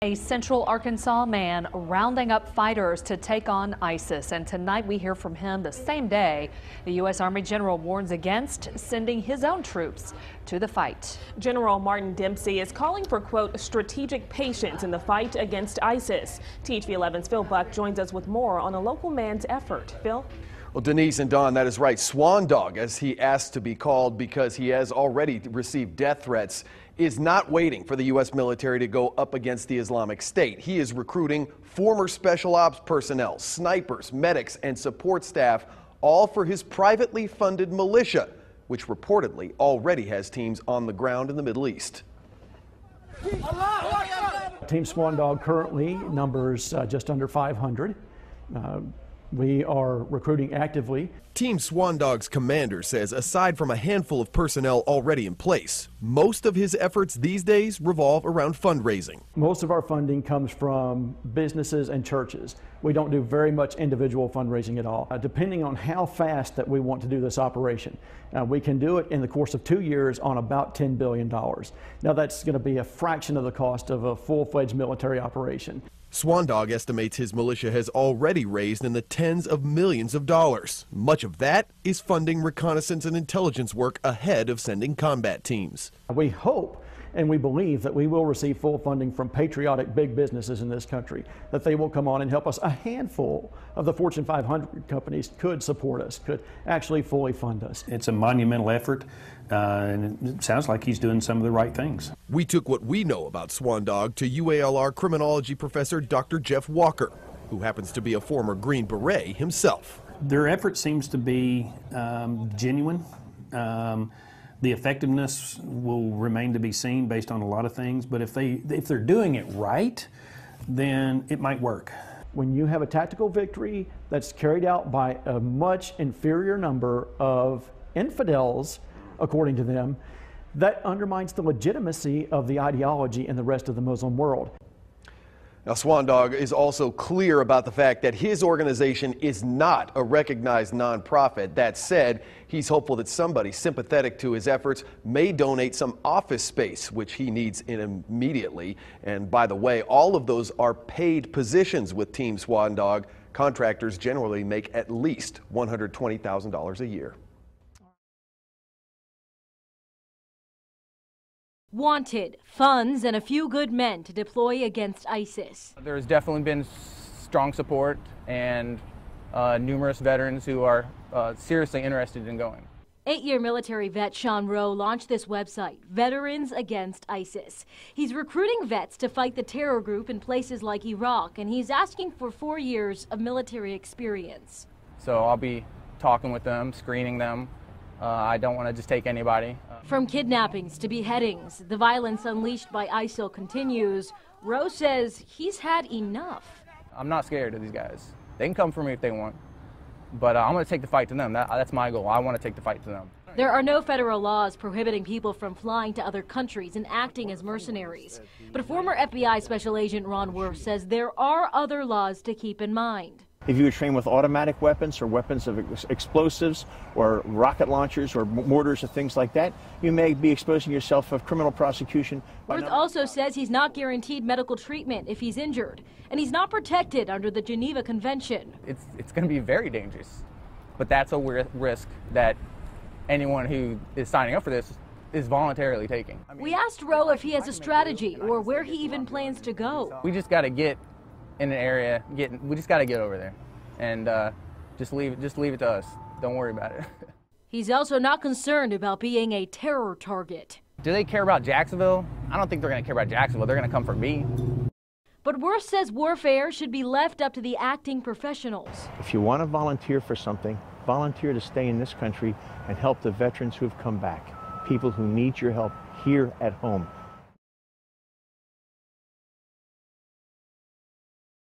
A Central Arkansas man rounding up fighters to take on ISIS. And tonight we hear from him the same day the U.S. Army general warns against sending his own troops to the fight. General Martin Dempsey is calling for, quote, strategic patience in the fight against ISIS. THV11's Phil Buck joins us with more on a local man's effort. Phil? Well, Denise and Don, that is right. Swan Dog, as he asked to be called because he has already received death threats, is not waiting for the U.S. military to go up against the Islamic State. He is recruiting former special ops personnel, snipers, medics, and support staff, all for his privately funded militia, which reportedly already has teams on the ground in the Middle East. Team Swan Dog currently numbers just under 500. We are recruiting actively. Team Swan Dog's commander says aside from a handful of personnel already in place, most of his efforts these days revolve around fundraising. Most of our funding comes from businesses and churches. We don't do very much individual fundraising at all. Depending on how fast that we want to do this operation, we can do it in the course of 2 years on about $10 billion. Now that's going to be a fraction of the cost of a full-fledged military operation. Swan Dog estimates his militia has already raised in the tens of millions of dollars. Much of that is funding reconnaissance and intelligence work ahead of sending combat teams. We hope and we believe that we will receive full funding from patriotic big businesses in this country, that they will come on and help us. A handful of the Fortune 500 companies could support us, could actually fully fund us. It's a monumental effort, and it sounds like he's doing some of the right things. We took what we know about Swan Dog to UALR criminology professor Dr. Jeff Walker, who happens to be a former Green Beret himself. Their effort seems to be genuine. The effectiveness will remain to be seen based on a lot of things, but if they're doing it right, then it might work. When you have a tactical victory that's carried out by a much inferior number of infidels, according to them, that undermines the legitimacy of the ideology in the rest of the Muslim world. Now, Swan Dog is also clear about the fact that his organization is not a recognized nonprofit. That said, he's hopeful that somebody sympathetic to his efforts may donate some office space, which he needs immediately. And by the way, all of those are paid positions with Team Swan Dog. Contractors generally make at least $120,000 a year. Wanted, funds, and a few good men to deploy against ISIS. There's definitely been strong support and numerous veterans who are seriously interested in going. 8-year military vet Sean Rowe launched this website, Veterans Against ISIS. He's recruiting vets to fight the terror group in places like Iraq, and he's asking for 4 years of military experience. So I'll be talking with them, screening them. I don't want to just take anybody. From kidnappings to beheadings, the violence unleashed by ISIL continues. Rowe says he's had enough. I'm not scared of these guys. They can come for me if they want, but I'm going to take the fight to them. That's my goal. I want to take the fight to them. There are no federal laws prohibiting people from flying to other countries and acting as mercenaries. But former FBI Special Agent Ron Worth says there are other laws to keep in mind. If you were trained with automatic weapons or weapons of explosives or rocket launchers or mortars or things like that, you may be exposing yourself to criminal prosecution. Worth also says he's not guaranteed medical treatment if he's injured, and he's not protected under the Geneva Convention. It's going to be very dangerous, but that's a risk that anyone who is signing up for this is voluntarily taking. We asked Rowe if he has a strategy or where he even plans to go. We just got to get in an area, we just got to get over there and just leave it to us. Don't worry about it. He's also not concerned about being a terror target. Do they care about Jacksonville? I don't think they're going to care about Jacksonville. They're going to come for me. But Worth says warfare should be left up to the acting professionals. If you want to volunteer for something, volunteer to stay in this country and help the veterans who have come back, people who need your help here at home.